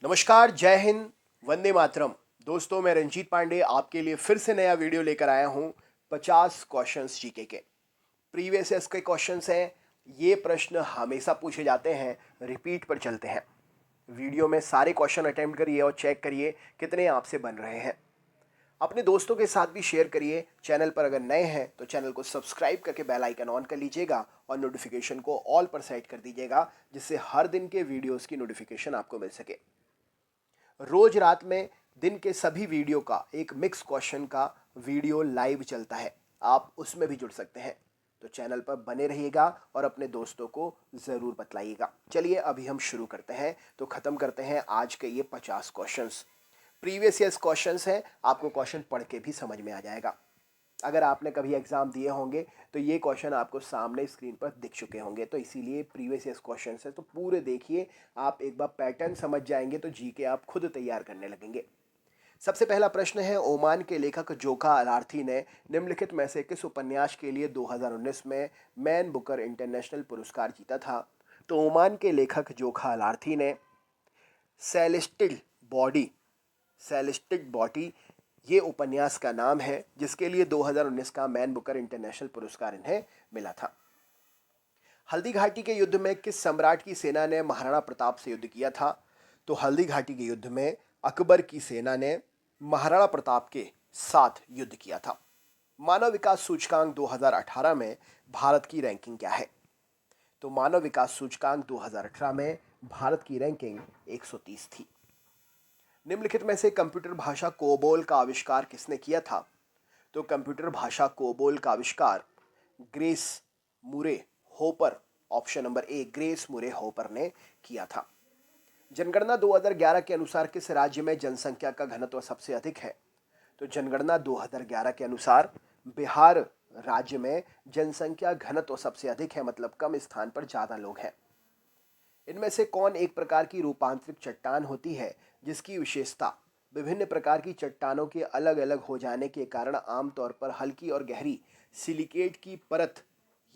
नमस्कार, जय हिंद, वंदे मातरम। दोस्तों, मैं रंजीत पांडे आपके लिए फिर से नया वीडियो लेकर आया हूं। 50 क्वेश्चंस जीके के प्रीवियस ईयर्स के क्वेश्चंस हैं। ये प्रश्न हमेशा पूछे जाते हैं, रिपीट पर चलते हैं। वीडियो में सारे क्वेश्चन अटेम्प्ट करिए और चेक करिए कितने आपसे बन रहे हैं। अपने दोस्तों के साथ भी शेयर करिए। चैनल पर अगर नए हैं तो चैनल को सब्सक्राइब करके बेल आइकन ऑन कर लीजिएगा और नोटिफिकेशन को ऑल पर सेट कर दीजिएगा, जिससे हर दिन के वीडियोस की नोटिफिकेशन आपको मिल सके। रोज रात में दिन के सभी वीडियो का एक मिक्स क्वेश्चन का वीडियो लाइव चलता है, आप उसमें भी जुड़ सकते हैं। तो चैनल पर बने रहिएगा और अपने दोस्तों को ज़रूर बतलाइएगा। चलिए अभी हम शुरू करते हैं, तो ख़त्म करते हैं आज के ये 50 क्वेश्चंस। प्रीवियस ईयर्स क्वेश्चंस हैं, आपको क्वेश्चन पढ़ के भी समझ में आ जाएगा। अगर आपने कभी एग्ज़ाम दिए होंगे तो ये क्वेश्चन आपको सामने स्क्रीन पर दिख चुके होंगे, तो इसीलिए प्रीवियस ईयर्स क्वेश्चन है तो पूरे देखिए। आप एक बार पैटर्न समझ जाएंगे तो जीके आप खुद तैयार करने लगेंगे। सबसे पहला प्रश्न है, ओमान के लेखक जोखा अलार्थी ने निम्नलिखित में से किस उपन्यास के लिए 2019 में मैन बुकर इंटरनेशनल पुरस्कार जीता था? तो ओमान के लेखक जोखा अलार्थी ने सेलेस्टियल बॉडी सेलेस्टिक बॉडी ये उपन्यास का नाम है, जिसके लिए 2019 का मैन बुकर इंटरनेशनल पुरस्कार इन्हें मिला था। हल्दी घाटी के युद्ध में किस सम्राट की सेना ने महाराणा प्रताप से युद्ध किया था? तो हल्दी घाटी के युद्ध में अकबर की सेना ने महाराणा प्रताप के साथ युद्ध किया था। मानव विकास सूचकांक 2018 में भारत की रैंकिंग क्या है? तो मानव विकास सूचकांक 2018 में भारत की रैंकिंग 130 थी। निम्नलिखित में से कंप्यूटर भाषा कोबोल का आविष्कार किसने किया था? तो कंप्यूटर भाषा कोबोल का आविष्कार ग्रेस मुरे hopper, option number A, grace मुरे होपर ने किया था। जनगणना 2011 के अनुसार किस राज्य में जनसंख्या का घनत्व सबसे अधिक है? तो जनगणना 2011 के अनुसार बिहार राज्य में जनसंख्या घनत्व सबसे अधिक है, मतलब कम स्थान पर ज्यादा लोग हैं। इनमें से कौन एक प्रकार की रूपांतरित चट्टान होती है जिसकी विशेषता विभिन्न प्रकार की चट्टानों के अलग अलग हो जाने के कारण आमतौर पर हल्की और गहरी सिलिकेट की परत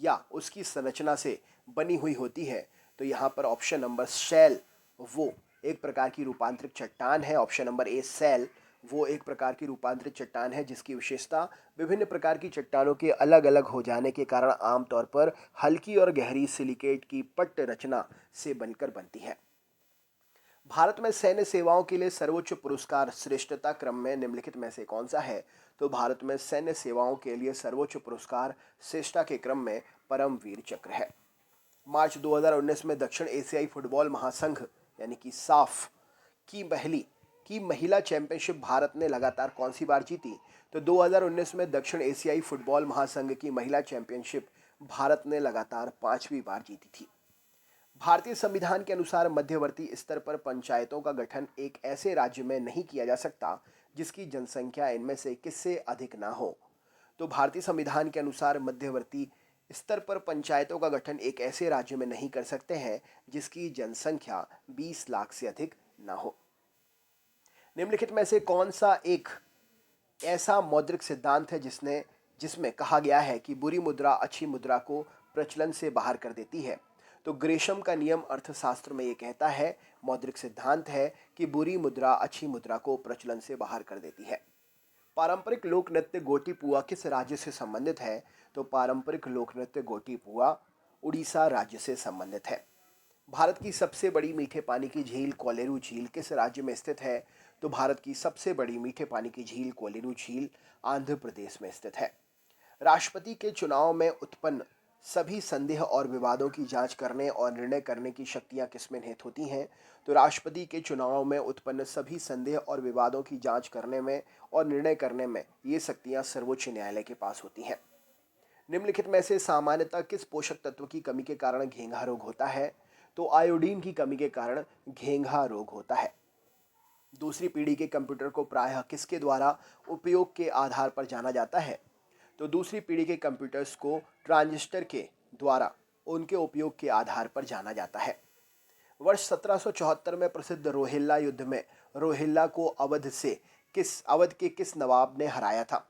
या उसकी संरचना से बनी हुई होती है? तो यहाँ पर ऑप्शन नंबर शैल वो एक प्रकार की रूपांतरित चट्टान है। ऑप्शन नंबर ए, सेल वो एक प्रकार की रूपांतरित चट्टान है जिसकी विशेषता विभिन्न प्रकार की चट्टानों के अलग अलग हो जाने के कारण आमतौर पर हल्की और गहरी सिलिकेट की पट्ट रचना से बनकर बनती है। भारत में सैन्य सेवाओं के लिए सर्वोच्च पुरस्कार श्रेष्ठता क्रम में निम्नलिखित में से कौन सा है? तो भारत में सैन्य सेवाओं के लिए सर्वोच्च पुरस्कार श्रेष्ठता के क्रम में परमवीर चक्र है। मार्च 2019 में दक्षिण एशियाई फुटबॉल महासंघ यानी कि साफ की महिला चैंपियनशिप भारत ने लगातार कौन सी बार जीती? तो 2019 में दक्षिण एशियाई फुटबॉल महासंघ की महिला चैंपियनशिप भारत ने लगातार 5वीं बार जीती थी। भारतीय संविधान के अनुसार मध्यवर्ती स्तर पर पंचायतों का गठन एक ऐसे राज्य में नहीं किया जा सकता जिसकी जनसंख्या इनमें से किससे अधिक ना हो? तो भारतीय संविधान के अनुसार मध्यवर्ती स्तर पर पंचायतों का गठन एक ऐसे राज्य में नहीं कर सकते हैं जिसकी जनसंख्या 20 लाख से अधिक ना हो। निम्नलिखित में से कौन सा एक ऐसा मौद्रिक सिद्धांत है जिसमें कहा गया है कि बुरी मुद्रा अच्छी मुद्रा को प्रचलन से बाहर कर देती है? तो ग्रेशम का नियम अर्थशास्त्र में ये कहता है, मौद्रिक सिद्धांत है कि बुरी मुद्रा अच्छी मुद्रा को प्रचलन से बाहर कर देती है। पारंपरिक लोक नृत्य गोटी पुआ किस राज्य से संबंधित है? तो पारंपरिक लोक नृत्य गोटी पुआ उड़ीसा राज्य से संबंधित है। भारत की सबसे बड़ी मीठे पानी की झील कोलेरू झील किस राज्य में स्थित है? तो भारत की सबसे बड़ी मीठे पानी की झील कोलेरू झील आंध्र प्रदेश में स्थित है। राष्ट्रपति के चुनाव में उत्पन्न सभी संदेह और विवादों की जांच करने और निर्णय करने की शक्तियां किसमें निहित होती हैं? तो राष्ट्रपति के चुनाव में उत्पन्न सभी संदेह और विवादों की जांच करने में और निर्णय करने में ये शक्तियां सर्वोच्च न्यायालय के पास होती हैं। निम्नलिखित में से सामान्यतः किस पोषक तत्व की कमी के कारण घेंघा रोग होता है? तो आयोडीन की कमी के कारण घेंघा रोग होता है। दूसरी पीढ़ी के कंप्यूटर को प्रायः किसके द्वारा उपयोग के आधार पर जाना जाता है? तो दूसरी पीढ़ी के कंप्यूटर्स को ट्रांजिस्टर के द्वारा उनके उपयोग के आधार पर जाना जाता है। वर्ष 1774 में प्रसिद्ध रोहिल्ला युद्ध में रोहिल्ला को अवध के किस नवाब ने हराया था?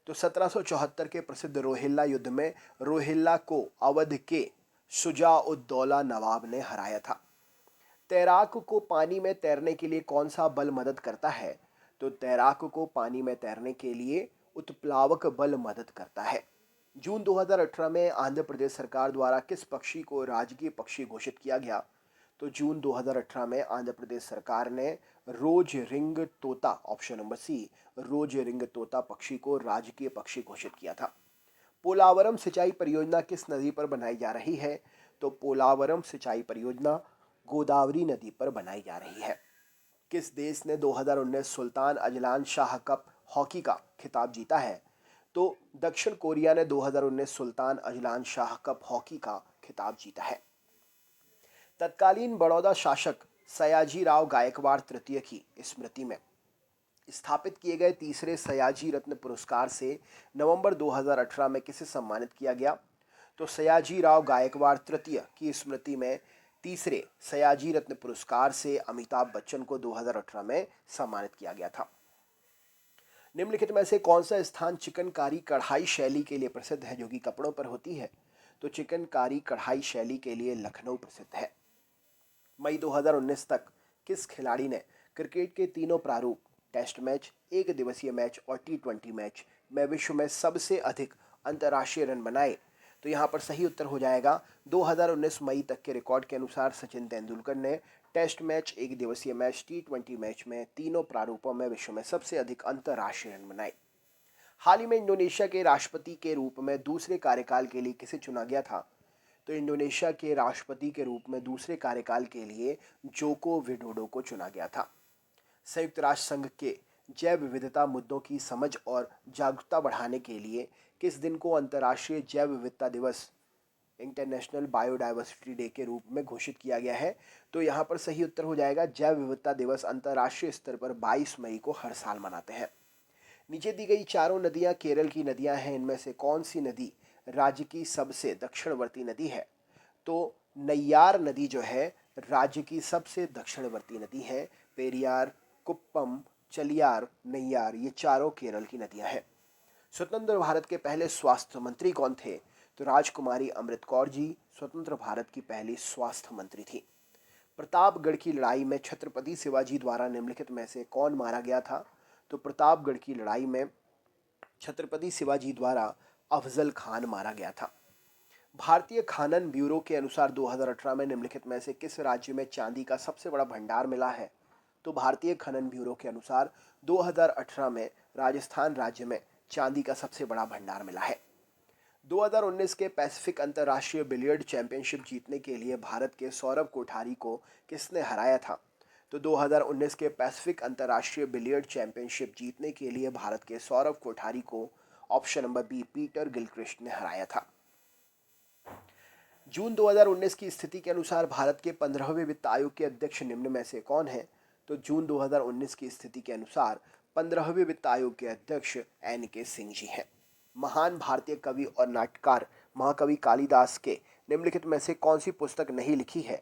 तो 1774 के प्रसिद्ध रोहिल्ला युद्ध में रोहिल्ला को अवध के शुजा-उद-दौला नवाब ने हराया था। तैराक को पानी में तैरने के लिए कौन सा बल मदद करता है? तो तैराक को पानी में तैरने के लिए उत्प्लावक बल मदद करता है। जून 2018 में आंध्र प्रदेश सरकार द्वारा किस पक्षी को राजकीय पक्षी घोषित किया गया? तो जून 2018 में आंध्र प्रदेश सरकार ने रोज रिंग तोता, ऑप्शन नंबर सी, रोज रिंग तोता पक्षी को राजकीय पक्षी घोषित किया था। पोलावरम सिंचाई परियोजना किस नदी पर बनाई जा रही है? तो पोलावरम सिंचाई परियोजना गोदावरी नदी पर बनाई जा रही है। किस देश ने 2019 Sultan Azlan Shah cup hockey का खिताब जीता है? तो दक्षिण कोरिया ने 2019 Sultan Azlan Shah cup hockey का खिताब जीता है। तत्कालीन बड़ौदा शासक सयाजी राव गायकवाड़ तृतीय की स्मृति में स्थापित किए गए तीसरे सयाजी रत्न पुरस्कार से नवंबर 2018 में किसे सम्मानित किया गया? तो सयाजी राव गायकवाड़ तृतीय की स्मृति में तीसरे सयाजी रत्न पुरस्कार से अमिताभ बच्चन को 2018 में सम्मानित किया गया था। निम्नलिखित में से कौन सा स्थान चिकनकारी कढ़ाई शैली के लिए प्रसिद्ध है, जो कि कपड़ों पर होती है? तो चिकनकारी कढ़ाई शैली के लिए लखनऊ प्रसिद्ध है। मई 2019 तक किस खिलाड़ी ने क्रिकेट के तीनों प्रारूप, टेस्ट मैच, एक दिवसीय मैच और T20 मैच में विश्व में सबसे अधिक अंतर्राष्ट्रीय रन बनाए? तो यहाँ पर सही उत्तर हो जाएगा 2019 मई तक के रिकॉर्ड के अनुसार सचिन तेंदुलकर ने टेस्ट मैच, एक दिवसीय मैच, T20 मैच में तीनों प्रारूपों में विश्व में सबसे अधिक अंतर्राष्ट्रीय रन बनाए। हाल ही में इंडोनेशिया के राष्ट्रपति के रूप में दूसरे कार्यकाल के लिए किसे चुना गया था? तो इंडोनेशिया के राष्ट्रपति के रूप में दूसरे कार्यकाल के लिए जोको विडोडो को चुना गया था। संयुक्त राष्ट्र संघ के जैव विविधता मुद्दों की समझ और जागरूकता बढ़ाने के लिए किस दिन को अंतर्राष्ट्रीय जैव विविधता दिवस, इंटरनेशनल बायोडाइवर्सिटी डे के रूप में घोषित किया गया है? तो यहाँ पर सही उत्तर हो जाएगा जैव विविधता दिवस अंतर्राष्ट्रीय स्तर पर 22 मई को हर साल मनाते हैं। नीचे दी गई चारों नदियाँ केरल की नदियाँ हैं, इनमें से कौन सी नदी राज्य की सबसे दक्षिणवर्ती नदी है? तो नैयार नदी जो है राज्य की सबसे दक्षिणवर्ती नदी है। पेरियार, कुप्पम, चलियार, नैयार, ये चारों केरल की नदियां हैं। स्वतंत्र भारत के पहले स्वास्थ्य मंत्री कौन थे? तो राजकुमारी अमृत कौर जी स्वतंत्र भारत की पहली स्वास्थ्य मंत्री थी। प्रतापगढ़ की लड़ाई में छत्रपति शिवाजी द्वारा निम्नलिखित में से कौन मारा गया था? तो प्रतापगढ़ की लड़ाई में छत्रपति शिवाजी द्वारा अफजल खान मारा गया था। भारतीय खानन ब्यूरो के अनुसार 2018 में निम्नलिखित में से किस राज्य में चांदी का सबसे बड़ा भंडार मिला है? तो भारतीय खनन ब्यूरो के अनुसार 2018 में राजस्थान राज्य में चांदी का सबसे बड़ा भंडार मिला है। 2019 के पैसिफिक अंतर्राष्ट्रीय बिलियर्ड चैंपियनशिप जीतने के लिए भारत के सौरभ कोठारी को किसने हराया था? तो 2019 के पैसिफिक अंतर्राष्ट्रीय बिलियर्ड चैंपियनशिप जीतने के लिए भारत के सौरभ कोठारी को option number B Peter Gilchrist ने हराया था। जून 2019 की स्थिति के अनुसार भारत के 15वें वित्त आयोग के अध्यक्ष निम्न में से कौन है? तो जून 2019 की स्थिति के अनुसार 15वें वित्त आयोग के अध्यक्ष NK सिंह जी हैं। महान भारतीय कवि और नाटककार महाकवि कालिदास के निम्नलिखित में से कौन सी पुस्तक नहीं लिखी है?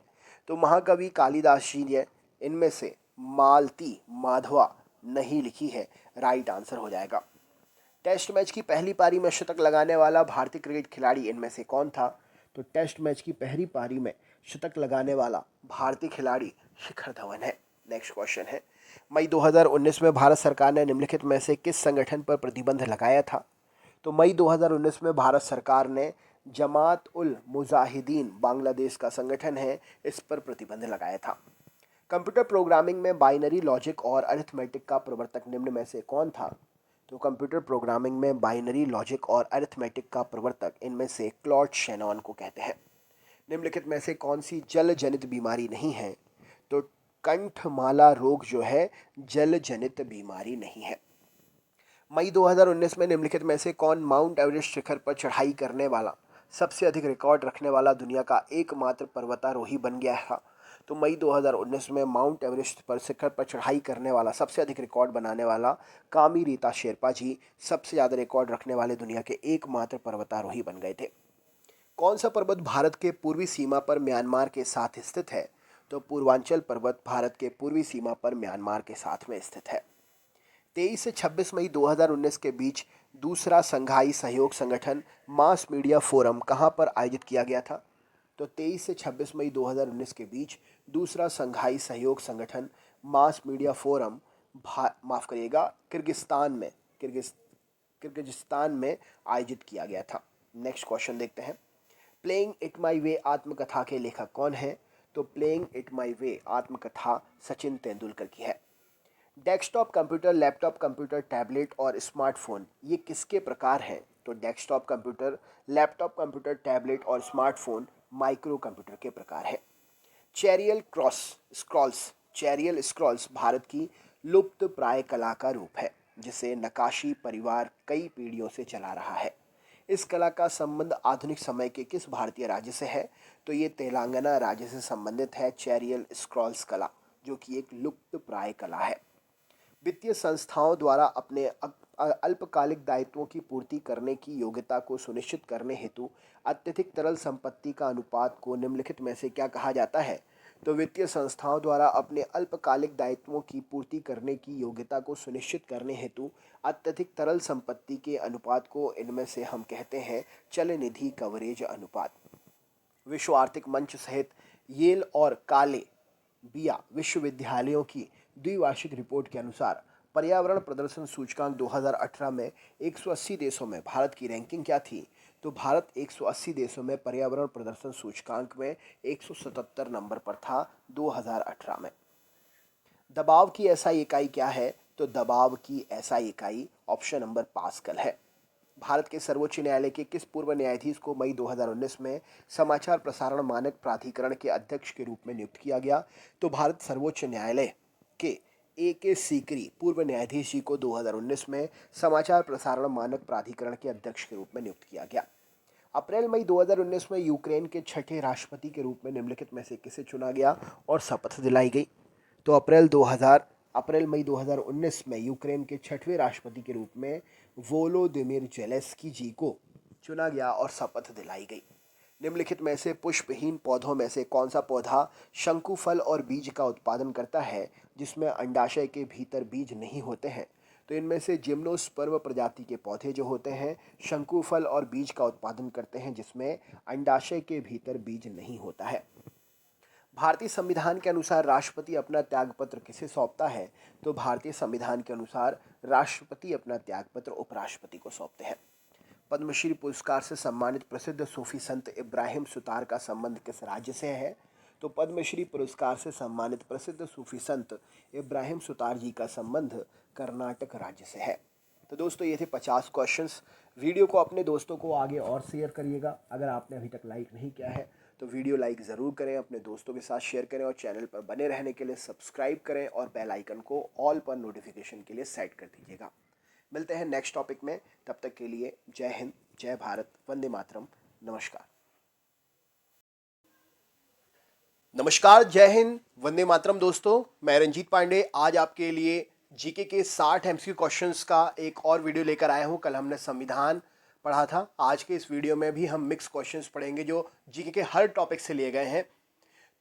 तो महाकवि कालिदास जी ने इनमें से मालती माधवा नहीं लिखी है, राइट आंसर हो जाएगा। टेस्ट मैच की पहली पारी में शतक लगाने वाला भारतीय क्रिकेट खिलाड़ी इनमें से कौन था? तो टेस्ट मैच की पहली पारी में शतक लगाने वाला भारतीय खिलाड़ी शिखर धवन है। नेक्स्ट क्वेश्चन है, मई 2019 में भारत सरकार ने निम्नलिखित में से किस संगठन पर प्रतिबंध लगाया था? तो मई 2019 में भारत सरकार ने जमात उल मुजाहिदीन बांग्लादेश का संगठन है, इस पर प्रतिबंध लगाया था। कंप्यूटर प्रोग्रामिंग में बाइनरी लॉजिक और अरिथमेटिक का प्रवर्तक निम्न में से कौन था? तो कंप्यूटर प्रोग्रामिंग में बाइनरी लॉजिक और अरिथमेटिक का प्रवर्तक इनमें से क्लॉड शेनॉन को कहते हैं। निम्नलिखित में से कौन सी जल जनित बीमारी नहीं है? तो कंठमाला रोग जो है जल जनित बीमारी नहीं है। मई 2019 में निम्नलिखित में से कौन माउंट एवरेस्ट शिखर पर चढ़ाई करने वाला सबसे अधिक रिकॉर्ड रखने वाला दुनिया का एकमात्र पर्वतारोही बन गया था? तो मई 2019 में माउंट एवरेस्ट पर शिखर पर चढ़ाई करने वाला सबसे अधिक रिकॉर्ड बनाने वाला कामी रीता शेरपा जी सबसे ज़्यादा रिकॉर्ड रखने वाले दुनिया के एकमात्र पर्वतारोही बन गए थे। कौन सा पर्वत भारत के पूर्वी सीमा पर म्यांमार के साथ स्थित है? तो पूर्वांचल पर्वत भारत के पूर्वी सीमा पर म्यांमार के साथ में स्थित है। 23 से 26 मई 2019 के बीच दूसरा संघाई सहयोग संगठन मास मीडिया फोरम कहां पर आयोजित किया गया था? तो 23 से 26 मई 2019 के बीच दूसरा संघाई सहयोग संगठन मास मीडिया फोरम माफ करिएगा किर्गिस्तान में आयोजित किया गया था। नेक्स्ट क्वेश्चन देखते हैं। प्लेइंग इट माई वे आत्मकथा के लेखक कौन है? तो प्लेइंग इट माई वे आत्मकथा सचिन तेंदुलकर की है। Desktop computer, laptop computer, tablet और स्मार्टफोन ये किसके प्रकार हैं? तो desktop computer, laptop computer, tablet और स्मार्टफोन माइक्रो कंप्यूटर के प्रकार है। चेरियल स्क्रॉल्स भारत की लुप्त प्राय कला का रूप है जिसे नकाशी परिवार कई पीढ़ियों से चला रहा है। इस कला का संबंध आधुनिक समय के किस भारतीय राज्य से है? तो ये तेलंगाना राज्य से संबंधित है चेरियल स्क्रॉल्स कला, जो कि एक लुप्त प्राय कला है। वित्तीय संस्थाओं द्वारा अपने अल्पकालिक दायित्वों की पूर्ति करने की योग्यता को सुनिश्चित करने हेतु अत्यधिक तरल संपत्ति का अनुपात को निम्नलिखित में से क्या कहा जाता है? तो वित्तीय संस्थाओं द्वारा अपने अल्पकालिक दायित्वों की पूर्ति करने की योग्यता को सुनिश्चित करने हेतु अत्यधिक तरल संपत्ति के अनुपात को इनमें से हम कहते हैं चल निधि कवरेज अनुपात। विश्व आर्थिक मंच सहित येल और काले बिया विश्वविद्यालयों की द्विवार्षिक रिपोर्ट के अनुसार पर्यावरण प्रदर्शन सूचकांक 2018 में 180 देशों में भारत की रैंकिंग क्या थी? तो भारत 180 देशों में पर्यावरण प्रदर्शन सूचकांक में 177 नंबर पर था 2018 में। दबाव की एसआई इकाई क्या है? तो दबाव की एसआई इकाई ऑप्शन नंबर पास्कल है। भारत के सर्वोच्च न्यायालय के किस पूर्व न्यायाधीश को मई 2019 में समाचार प्रसारण मानक प्राधिकरण के अध्यक्ष के रूप में नियुक्त किया गया? तो भारत सर्वोच्च न्यायालय के A.K. सीकरी पूर्व न्यायाधीश जी को 2019 में समाचार प्रसारण मानक प्राधिकरण के अध्यक्ष के रूप में नियुक्त किया गया। अप्रैल मई 2019 में यूक्रेन के छठे राष्ट्रपति के रूप में निम्नलिखित में से किसे चुना गया और शपथ दिलाई गई? तो अप्रैल मई 2019 में यूक्रेन के छठवें राष्ट्रपति के रूप में वोलोदिमिर जेलेंस्की जी को चुना गया और शपथ दिलाई गई। निम्नलिखित में से पुष्पहीन पौधों में से कौन सा पौधा शंकुफल और बीज का उत्पादन करता है जिसमें अंडाशय के भीतर बीज नहीं होते हैं? तो इनमें से जिम्नोस्पर्म प्रजाति के पौधे जो होते हैं शंकुफल और बीज का उत्पादन करते हैं जिसमें अंडाशय के भीतर बीज नहीं होता है। भारतीय संविधान के अनुसार राष्ट्रपति अपना त्यागपत्र किसे सौंपता है? तो भारतीय संविधान के अनुसार राष्ट्रपति अपना त्यागपत्र उपराष्ट्रपति को सौंपते हैं। पद्मश्री पुरस्कार से सम्मानित प्रसिद्ध सूफी संत इब्राहिम सुतार का संबंध किस राज्य से है? तो पद्मश्री पुरस्कार से सम्मानित प्रसिद्ध सूफी संत इब्राहिम सुतार जी का संबंध कर्नाटक राज्य से है। तो दोस्तों ये थे 50 क्वेश्चंस। वीडियो को अपने दोस्तों को आगे और शेयर करिएगा। अगर आपने अभी तक लाइक नहीं किया है तो वीडियो लाइक ज़रूर करें, अपने दोस्तों के साथ शेयर करें और चैनल पर बने रहने के लिए सब्सक्राइब करें और बेल आइकन को ऑल पर नोटिफिकेशन के लिए सेट कर दीजिएगा। मिलते हैं नेक्स्ट टॉपिक में, तब तक के लिए जय हिंद, जय भारत, वंदे मातरम, नमस्कार। नमस्कार, जय हिंद, वंदे मातरम दोस्तों, मैं रंजीत पांडे आज आपके लिए जीके के 60 एमसीक्यू क्वेश्चंस का एक और वीडियो लेकर आया हूं। कल हमने संविधान पढ़ा था, आज के इस वीडियो में भी हम मिक्स क्वेश्चंस पढ़ेंगे जो जीके के हर टॉपिक से लिए गए हैं।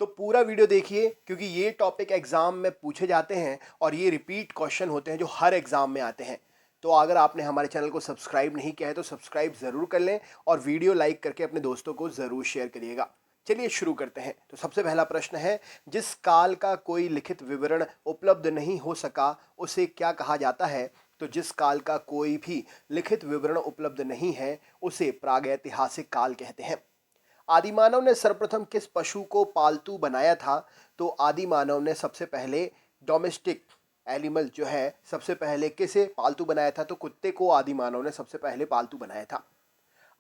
तो पूरा वीडियो देखिए क्योंकि ये टॉपिक एग्जाम में पूछे जाते हैं और ये रिपीट क्वेश्चन होते हैं जो हर एग्जाम में आते हैं। तो अगर आपने हमारे चैनल को सब्सक्राइब नहीं किया है तो सब्सक्राइब ज़रूर कर लें और वीडियो लाइक करके अपने दोस्तों को ज़रूर शेयर करिएगा। चलिए शुरू करते हैं। तो सबसे पहला प्रश्न है, जिस काल का कोई लिखित विवरण उपलब्ध नहीं हो सका उसे क्या कहा जाता है? तो जिस काल का कोई भी लिखित विवरण उपलब्ध नहीं है उसे प्रागैतिहासिक काल कहते हैं। आदिमानव ने सर्वप्रथम किस पशु को पालतू बनाया था? तो आदिमानव ने सबसे पहले डोमेस्टिक एनिमल जो है सबसे पहले किसे पालतू बनाया था? तो कुत्ते को आदिमानव ने सबसे पहले पालतू बनाया था।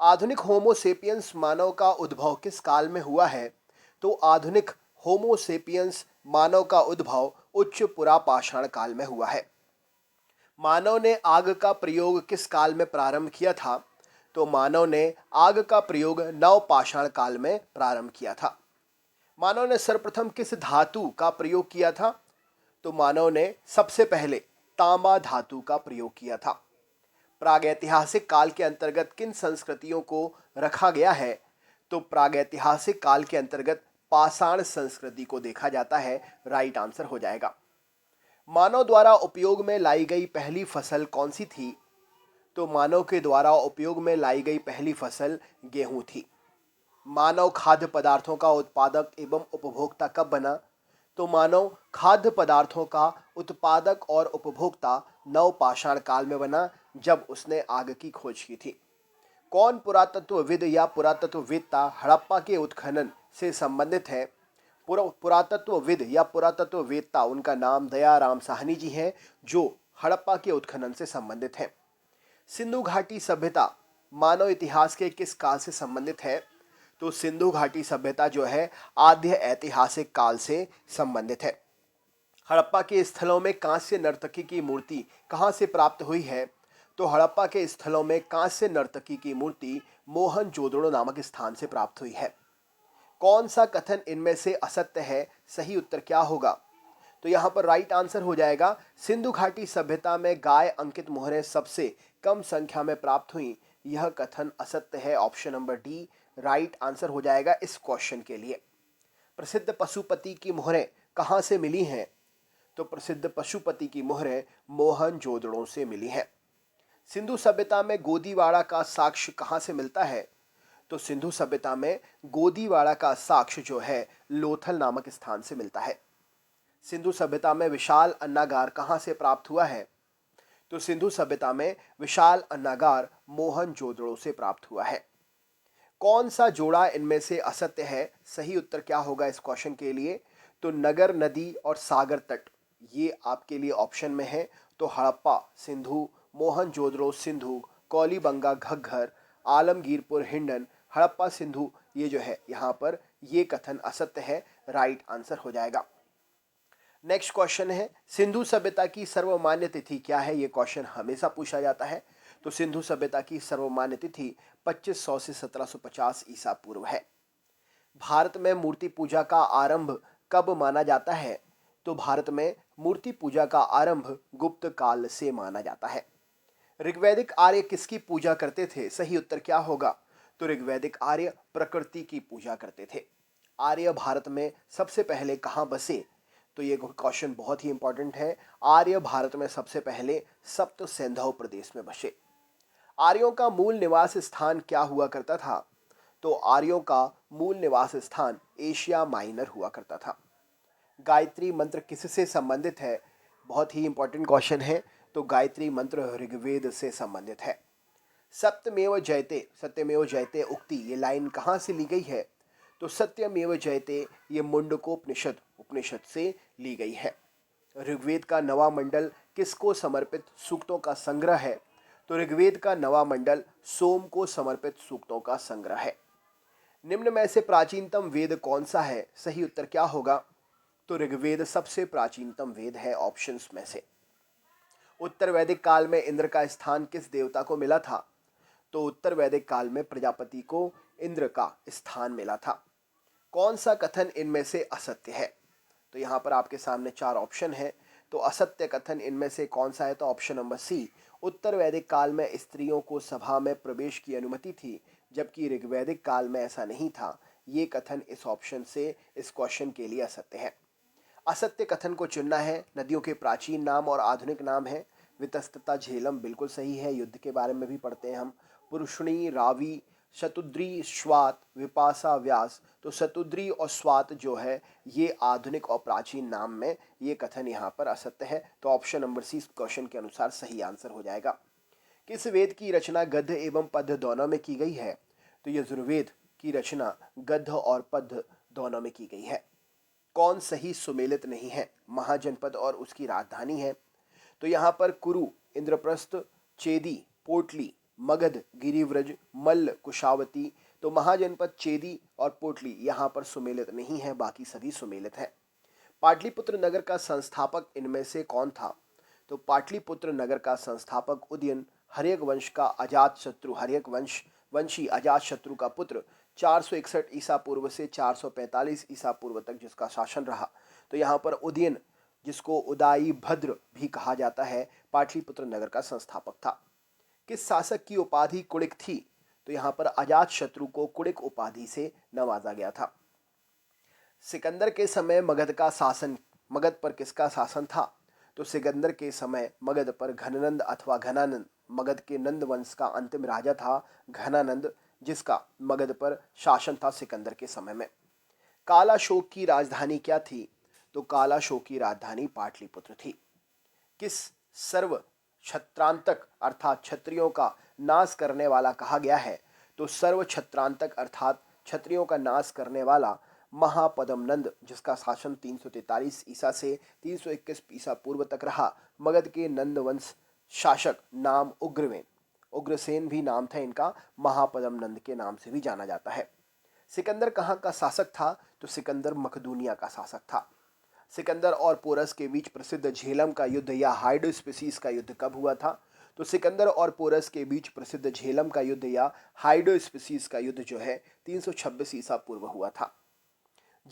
आधुनिक होमो सेपियंस मानव का उद्भव किस काल में हुआ है? तो आधुनिक होमो सेपियंस मानव का उद्भव उच्च पुरापाषाण काल में हुआ है। मानव ने आग का प्रयोग किस काल में प्रारंभ किया था? तो मानव ने आग का प्रयोग नवपाषाण काल में प्रारंभ किया था। मानव ने सर्वप्रथम किस धातु का प्रयोग किया था? तो मानव ने सबसे पहले तांबा धातु का प्रयोग किया था। प्रागैतिहासिक काल के अंतर्गत किन संस्कृतियों को रखा गया है? तो प्रागैतिहासिक काल के अंतर्गत पाषाण संस्कृति को देखा जाता है। राइट आंसर हो जाएगा। मानव द्वारा उपयोग में लाई गई पहली फसल कौन सी थी? तो मानव के द्वारा उपयोग में लाई गई पहली फसल गेहूं थी। मानव खाद्य पदार्थों का उत्पादक एवं उपभोक्ता कब बना? तो मानव खाद्य पदार्थों का उत्पादक और उपभोक्ता नवपाषाण काल में बना, जब उसने आग की खोज की थी। कौन पुरातत्वविद या पुरातत्ववेत्ता हड़प्पा के उत्खनन से संबंधित है? पुरातत्वविद या पुरातत्ववेत्ता, उनका नाम दयाराम साहनी जी हैं, जो हड़प्पा के उत्खनन से संबंधित है। सिंधु घाटी सभ्यता मानव इतिहास के किस काल से संबंधित है? तो सिंधु घाटी सभ्यता जो है आद्य ऐतिहासिक काल से संबंधित है। हड़प्पा के स्थलों में कांस्य नर्तकी की मूर्ति कहां से प्राप्त हुई है? तो हड़प्पा के स्थलों में कांस्य नर्तकी की मूर्ति मोहनजोदड़ो नामक स्थान से प्राप्त हुई है। कौन सा कथन इनमें से असत्य है? सही उत्तर क्या होगा? तो यहाँ पर राइट आंसर हो जाएगा, सिंधु घाटी सभ्यता में गाय अंकित मोहरें सबसे कम संख्या में प्राप्त हुई। यह कथन असत्य है। Option number D right answer हो जाएगा इस क्वेश्चन के लिए। प्रसिद्ध पशुपति की मोहरें कहाँ से मिली हैं? तो प्रसिद्ध पशुपति की मोहरें मोहनजोदड़ो से मिली हैं। सिंधु सभ्यता में गोदीवाड़ा का साक्ष्य कहाँ से मिलता है? तो सिंधु सभ्यता में गोदीवाड़ा का साक्ष्य जो है लोथल नामक स्थान से मिलता है। सिंधु सभ्यता में विशाल अन्नागार कहाँ से प्राप्त हुआ है? तो सिंधु सभ्यता में विशाल अन्नागार मोहनजोदड़ो से प्राप्त हुआ है। कौन सा जोड़ा इनमें से असत्य है? सही उत्तर क्या होगा इस क्वेश्चन के लिए? तो नगर नदी और सागर तट, ये आपके लिए ऑप्शन में है। तो हड़प्पा सिंधु, मोहनजोदड़ो सिंधु, कौलीबंगा घग्गर, आलमगीरपुर हिंडन, हड़प्पा सिंधु, ये जो है यहाँ पर ये कथन असत्य है। राइट आंसर हो जाएगा। नेक्स्ट क्वेश्चन है, सिंधु सभ्यता की सर्वमान्य तिथि क्या है? ये क्वेश्चन हमेशा पूछा जाता है। तो सिंधु सभ्यता की सर्वमान्य तिथि 2500 से 1750 ईसा पूर्व है। भारत में मूर्ति पूजा का आरंभ कब माना जाता है? तो भारत में मूर्ति पूजा का आरंभ गुप्त काल से माना जाता है। ऋग्वैदिक आर्य किसकी पूजा करते थे? सही उत्तर क्या होगा? तो ऋग्वैदिक आर्य प्रकृति की पूजा करते थे। आर्य भारत में सबसे पहले कहाँ बसे? तो ये क्वेश्चन बहुत ही इंपॉर्टेंट है। आर्य भारत में सबसे पहले सप्त सिंधु प्रदेश में बसे। आर्यों का मूल निवास स्थान क्या हुआ करता था? तो आर्यों का मूल निवास स्थान एशिया माइनर हुआ करता था। गायत्री मंत्र किससे संबंधित है? बहुत ही इंपॉर्टेंट क्वेश्चन है। तो गायत्री मंत्र ऋग्वेद से संबंधित है। सत्यमेव जयते, सत्यमेव जयते उक्ति, ये लाइन कहाँ से ली गई है? तो सत्यमेव जयते ये मुंडकोपनिषद उपनिषद से ली गई है। ऋग्वेद का नवा मंडल किसको समर्पित सूक्तों का संग्रह है? तो ऋग्वेद का नवा मंडल सोम को समर्पित सूक्तों का संग्रह है। निम्न में से प्राचीनतम वेद कौन सा है? सही उत्तर क्या होगा? तो ऋग्वेद सबसे प्राचीनतम वेद है ऑप्शंस में से। उत्तर वैदिक काल में इंद्र का स्थान किस देवता को मिला था? तो उत्तर वैदिक काल में प्रजापति को इंद्र का स्थान मिला था। कौन सा कथन इनमें से असत्य है? तो यहाँ पर आपके सामने 4 ऑप्शन है। तो असत्य कथन इनमें से कौन सा है? तो ऑप्शन नंबर सी, उत्तर वैदिक काल में स्त्रियों को सभा में प्रवेश की अनुमति थी, जबकि ऋग्वैदिक काल में ऐसा नहीं था। ये कथन इस ऑप्शन से इस क्वेश्चन के लिए असत्य है। असत्य कथन को चुनना है। नदियों के प्राचीन नाम और आधुनिक नाम है। वितस्तता झेलम बिल्कुल सही है, युद्ध के बारे में भी पढ़ते हैं हम। पुरुषणी, रावी, शतुद्री, स्वात, विपासा, व्यास। तो शतुद्री और स्वात जो है ये आधुनिक और प्राचीन नाम में, ये कथन यहाँ पर असत्य है। तो ऑप्शन नंबर सी क्वेश्चन के अनुसार सही आंसर हो जाएगा। किस वेद की रचना गद्य एवं पद्य दोनों में की गई है? तो यजुर्वेद की रचना गद्य और पद्य दोनों में की गई है। कौन सही सुमेलित नहीं है? महाजनपद और उसकी राजधानी है। तो यहाँ पर कुरु, इंद्रप्रस्थ, चेदी, पोटली, मगध, गिरिव्रज, मल्ल, कुशावती। तो महाजनपद, चेदी और पोटली यहाँ पर सुमेलित नहीं है, बाकी सभी सुमेलित है। पाटलिपुत्र नगर का संस्थापक इनमें से कौन था? तो पाटलिपुत्र नगर का संस्थापक उदयन, हर्यक वंश का अजातशत्रु, हर्यक वंशी अजातशत्रु का पुत्र, 461 ईसा पूर्व से 445 ईसा पूर्व तक जिसका शासन रहा। तो यहाँ पर उदयन, जिसको उदाई भद्र भी कहा जाता है, पाटलिपुत्र नगर का संस्थापक था। किस शासक की उपाधि कुड़िक थी? तो यहाँ पर अजातशत्रु को कुड़िक उपाधि से नवाजा गया था। सिकंदर के समय मगध पर किसका शासन था? तो सिकंदर के समय मगध पर घननंद अथवा घनानंद, मगध के नंद वंश का अंतिम राजा था घनानंद, जिसका मगध पर शासन था सिकंदर के समय में। कालाशोक की राजधानी क्या थी? तो कालाशोक की राजधानी पाटलिपुत्र थी। किस सर्व छत्रांतक अर्थात क्षत्रियों का नाश करने वाला कहा गया है? तो सर्व छत्रांतक अर्थात क्षत्रियों का नाश करने वाला महापद्मनंद, जिसका शासन 343 ईसा से 321 ईसा पूर्व तक रहा। मगध के नंद वंश शासक नाम उग्रसेन, उग्रसेन भी नाम था इनका, महापद्मनंद के नाम से भी जाना जाता है। सिकंदर कहाँ का शासक था? तो सिकंदर मकदूनिया का शासक था। सिकंदर और पोरस के बीच प्रसिद्ध झेलम का युद्ध या हाइडोस्पिसीस का युद्ध कब हुआ था? तो सिकंदर और पोरस के बीच प्रसिद्ध झेलम का युद्ध या हाइडोस्पिसीस का युद्ध जो है 326 ईसा पूर्व हुआ था।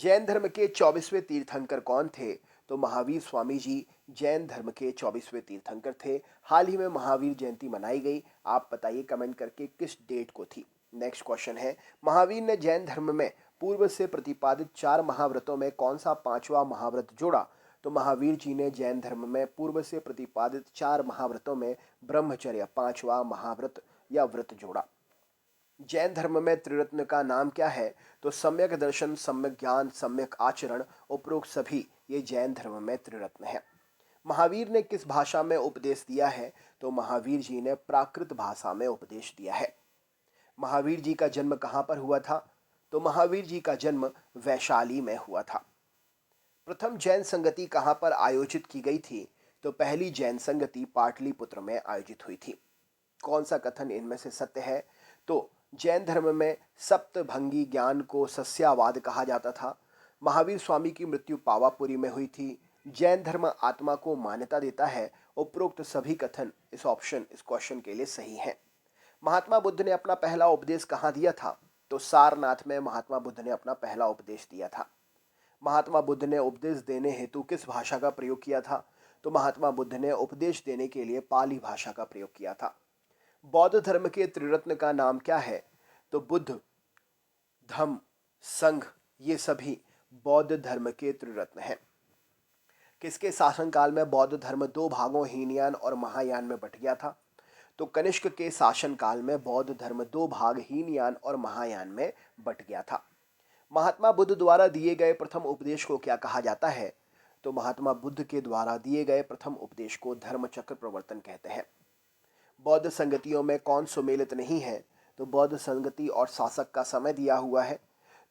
जैन धर्म के 24वें तीर्थंकर कौन थे? तो महावीर स्वामी जी जैन धर्म के 24वें तीर्थंकर थे। हाल ही में महावीर जयंती मनाई गई। आप बताइए कमेंट करके किस डेट को थी। नेक्स्ट क्वेश्चन है, महावीर ने जैन धर्म में पूर्व से प्रतिपादित 4 महाव्रतों में कौन सा 5वां महाव्रत जोड़ा? तो महावीर जी ने जैन धर्म में पूर्व से प्रतिपादित 4 महाव्रतों में ब्रह्मचर्य 5वां महाव्रत या व्रत जोड़ा। जैन धर्म में त्रिरत्न का नाम क्या है? तो सम्यक दर्शन, सम्यक ज्ञान, सम्यक आचरण, उपरोक्त सभी ये जैन धर्म में त्रिरत्न है। महावीर ने किस भाषा में उपदेश दिया है? तो महावीर जी ने प्राकृत भाषा में उपदेश दिया है। महावीर जी का जन्म कहाँ पर हुआ था? तो महावीर जी का जन्म वैशाली में हुआ था। प्रथम जैन संगति कहाँ पर आयोजित की गई थी? तो पहली जैन संगति पाटलिपुत्र में आयोजित हुई थी। कौन सा कथन इनमें से सत्य है? तो जैन धर्म में सप्तभंगी ज्ञान को सस्यावाद कहा जाता था। महावीर स्वामी की मृत्यु पावापुरी में हुई थी। जैन धर्म आत्मा को मान्यता देता है। उपरोक्त सभी कथन इस क्वेश्चन के लिए सही हैं। महात्मा बुद्ध ने अपना पहला उपदेश कहाँ दिया था? तो सारनाथ में महात्मा बुद्ध ने अपना पहला उपदेश दिया था। महात्मा बुद्ध ने उपदेश देने हेतु किस भाषा का प्रयोग किया था? तो महात्मा बुद्ध ने उपदेश देने के लिए पाली भाषा का प्रयोग किया था। बौद्ध धर्म के त्रिरत्न का नाम क्या है? तो बुद्ध, धम्म, संघ ये सभी बौद्ध धर्म के त्रिरत्न हैं। किसके शासनकाल में बौद्ध धर्म 2 भागों हीनयान और महायान में बट गया था? तो कनिष्क के शासनकाल में बौद्ध धर्म 2 भाग हीनयान और महायान में बट गया था। महात्मा बुद्ध द्वारा दिए गए प्रथम उपदेश को क्या कहा जाता है? तो महात्मा बुद्ध के द्वारा दिए गए प्रथम उपदेश को धर्मचक्र प्रवर्तन कहते हैं। बौद्ध संगतियों में कौन सुमेलित नहीं है? तो बौद्ध संगति और शासक का समय दिया हुआ है।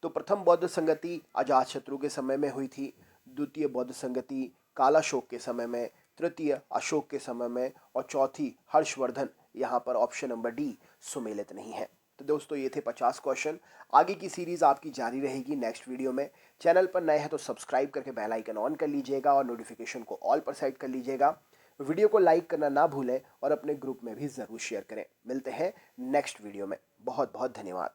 तो प्रथम बौद्ध संगति अजातशत्रु के समय में हुई थी, द्वितीय बौद्ध संगति कालाशोक के समय में, तृतीय अशोक के समय में और चौथी हर्षवर्धन। यहाँ पर ऑप्शन नंबर डी सुमेलित नहीं है। तो दोस्तों ये थे 50 क्वेश्चन। आगे की सीरीज आपकी जारी रहेगी नेक्स्ट वीडियो में। चैनल पर नए हैं तो सब्सक्राइब करके बेल आइकन ऑन कर लीजिएगा और नोटिफिकेशन को ऑल पर सेट कर लीजिएगा। वीडियो को लाइक करना ना भूलें और अपने ग्रुप में भी ज़रूर शेयर करें। मिलते हैं नेक्स्ट वीडियो में। बहुत बहुत धन्यवाद।